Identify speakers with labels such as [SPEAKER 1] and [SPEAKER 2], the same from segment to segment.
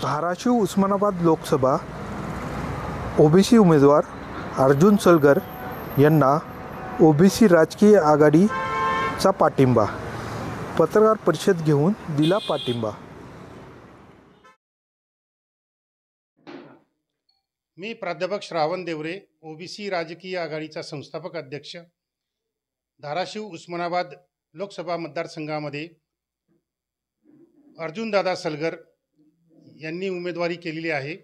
[SPEAKER 1] Dharashiv Osmanabad Lok Sabha OBC उमेदवार अर्जुन सलगर यांना OBC राजकीय आघाडीचा पाठिंबा। पत्रकार परिषद घेऊन दिला पाठिंबा।
[SPEAKER 2] मी प्राध्यापक श्रावण देवरे, ओबीसी राजकीय आघाडीचा संस्थापक अध्यक्ष, धाराशिव उस्मानाबाद लोकसभा मतदारसंघामध्ये अर्जुनदादा सलगर यांनी उमेदवारी केलेली आहे।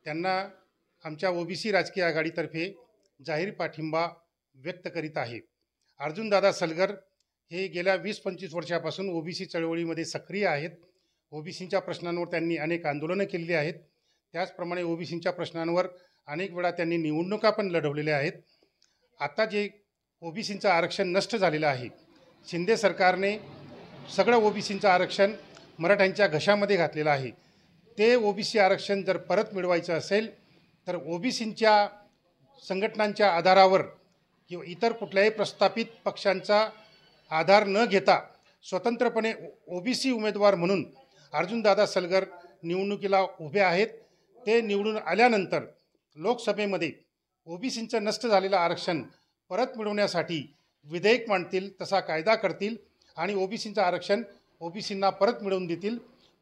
[SPEAKER 2] त्यांना आमच्या ओबीसी राजकीय आघाडीतर्फे जाहीर पाठिंबा व्यक्त करीत आहे। अर्जुनदादा सलगर हे गेल्या 20-25 वर्षापासून ओबीसी चळवळीमध्ये सक्रिय आहेत। ओबीसींच्या प्रश्नांवर त्यांनी अनेक आंदोलनं केलेली आहेत। त्याचप्रमाणे ओबीसींच्या प्रश्नांवर अनेक वेळा त्यांनी निवडणुका पण लढवलेल्या आहेत। आता जे ओबीसींचं आरक्षण नष्ट झालेलं आहे, शिंदे सरकारने सगळं ओबीसींचं आरक्षण मराठ्यांच्या घशामध्ये घातलेलं आहे। ते ओबीसी आरक्षण जर परत मिळवायचं असेल तर ओबीसींच्या संघटनांच्या आधारावर किंवा इतर कुठल्याही प्रस्थापित पक्षांचा आधार न घेता स्वतंत्रपणे ओबीसी उमेदवार म्हणून अर्जुनदादा सलगर निवडणुकीला उभे आहेत। ते निवडून आल्यानंतर लोकसभेमध्ये ओबीसींचं नष्ट झालेलं आरक्षण परत मिळवण्यासाठी विधेयक मांडतील, तसा कायदा करतील आणि ओबीसींचं आरक्षण ओबीसींना परत मिळवून देतील।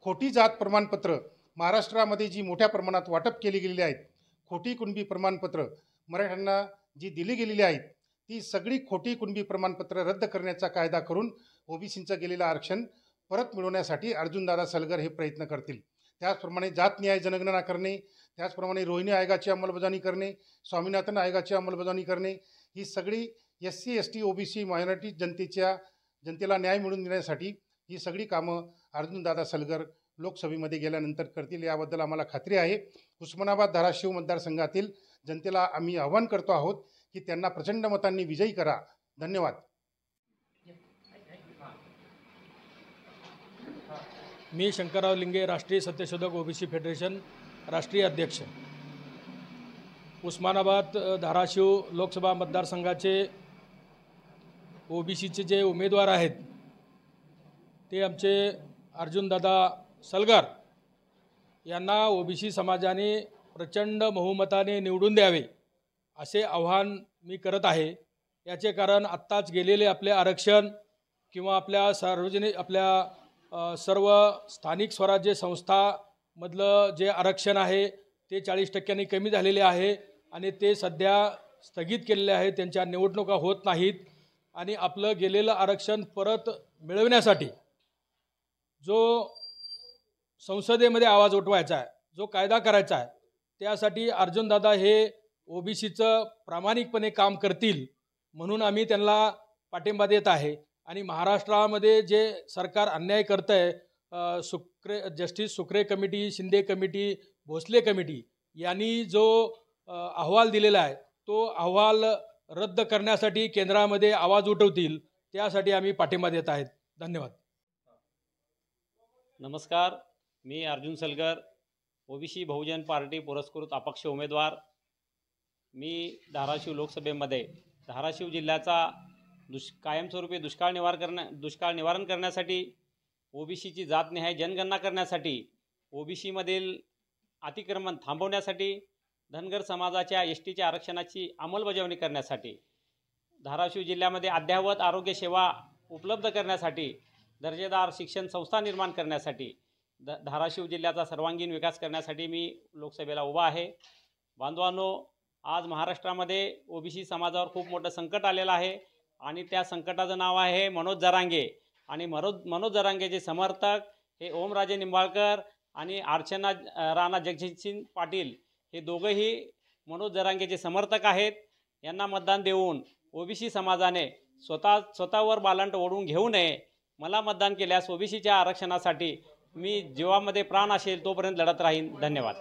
[SPEAKER 2] खोटी जात प्रमाणपत्र महाराष्ट्रामध्ये जी मोठ्या प्रमाणात वाटप केली गेलेली आहेत, खोटी कुणबी प्रमाणपत्र मराठ्यांना जी दिली गेलेली आहेत, ती सगळी खोटी कुणबी प्रमाणपत्र रद्द करण्याचा कायदा करून ओबीसींचं गेलेलं आरक्षण परत मिळवण्यासाठी अर्जुनदादा सलगर हे प्रयत्न करतील। त्याचप्रमाणे जात न्याय जनगणना करणे, त्याचप्रमाणे रोहिणी आयोगाची अंमलबजावणी करणे, स्वामीनाथन आयोगाची अंमलबजावणी करणे, ही सगळी SC ST OBC मायनॉरिटी जनतेला न्याय मिळवून देण्यासाठी ही सगळी कामं अर्जुनदादा सलगर लोकसभेमध्ये गेल्यानंतर करतील, याबद्दल आम्हाला खात्री आहे। उस्मानाबाद धाराशिव मतदारसंघातील जनतेला आम्ही आवाहन करतो आहोत की त्यांना प्रचंड मतांनी विजयी करा। धन्यवाद।
[SPEAKER 3] मी शंकरराव लिंगे, राष्ट्रीय सत्यशोधक ओबीसी फेडरेशन राष्ट्रीय अध्यक्ष। उस्मानाबाद धाराशिव लोकसभा मतदारसंघाचे ओबीसीचे जे उमेदवार आहेत ते आमचे अर्जुनदादा सलगर यांना ओबीसी समाजाने प्रचंड बहुमताने निवडून द्यावे असे आव्हान मी करत आहे। याचे कारण आत्ताच गेलेले आपले आरक्षण किंवा आपल्या सर्व स्थानिक स्वराज्य संस्थामधलं जे आरक्षण आहे ते 40% कमी झालेले आहे आणि ते सध्या स्थगित केलेले आहे। त्यांच्या निवडणुका होत नाहीत आणि आपलं गेलेलं आरक्षण परत मिळवण्यासाठी जो संसदेमध्ये आवाज उठवायचा आहे, जो कायदा करायचा आहे, त्यासाठी अर्जुनदादा हे ओबीसीचं प्रामाणिकपणे काम करतील म्हणून आम्ही त्यांना पाठिंबा देत आहे। आणि महाराष्ट्रामध्ये जे सरकार अन्याय करतं आहे, justice Sukre committee, Shinde committee, Bhosale committee यांनी जो अहवाल दिलेला आहे तो अहवाल रद्द करण्यासाठी केंद्रामध्ये आवाज उठवतील, त्यासाठी आम्ही पाठिंबा देत आहेत। धन्यवाद।
[SPEAKER 4] नमस्कार, मी अर्जुन सलगर, ओबीसी बहुजन पार्टी पुरस्कृत अपक्ष उमेदवार। मी धाराशिव लोकसभेमध्ये धाराशिव जिल्ह्याचा कायमस्वरूपी दुष्काळ निवारण करण्यासाठी, ओबीसीची जातनिहाय जनगणना करण्यासाठी, ओबीसीमधील अतिक्रमण थांबवण्यासाठी, धनगर समाजाच्या STच्या आरक्षणाची अंमलबजावणी करण्यासाठी, धाराशिव जिल्ह्यामध्ये अद्ययावत आरोग्य सेवा उपलब्ध करण्यासाठी, दर्जेदार शिक्षण संस्था निर्माण करण्यासाठी, धाराशिव जिल्ह्याचा सर्वांगीण विकास करण्यासाठी मी लोकसभेला उभा आहे। बांधवांनो, आज महाराष्ट्रामध्ये ओबीसी समाजावर खूप मोठं संकट आलेलं आहे आणि त्या संकटाचं नाव आहे मनोज जरांगे। आणि मनोज जरांगेचे समर्थक हे ओमराजे निंबाळकर आणि अर्चना राणा जगजितसिंग पाटील हे दोघंही मनोज जरांगेचे समर्थक आहेत। यांना मतदान देऊन ओबीसी समाजाने स्वतःवर बालंट ओढून घेऊ नये। मला मतदान केल्यास ओबीसीच्या आरक्षणासाठी मी जीवामध्ये प्राण असेल तोपर्यंत लढत राहीन। धन्यवाद।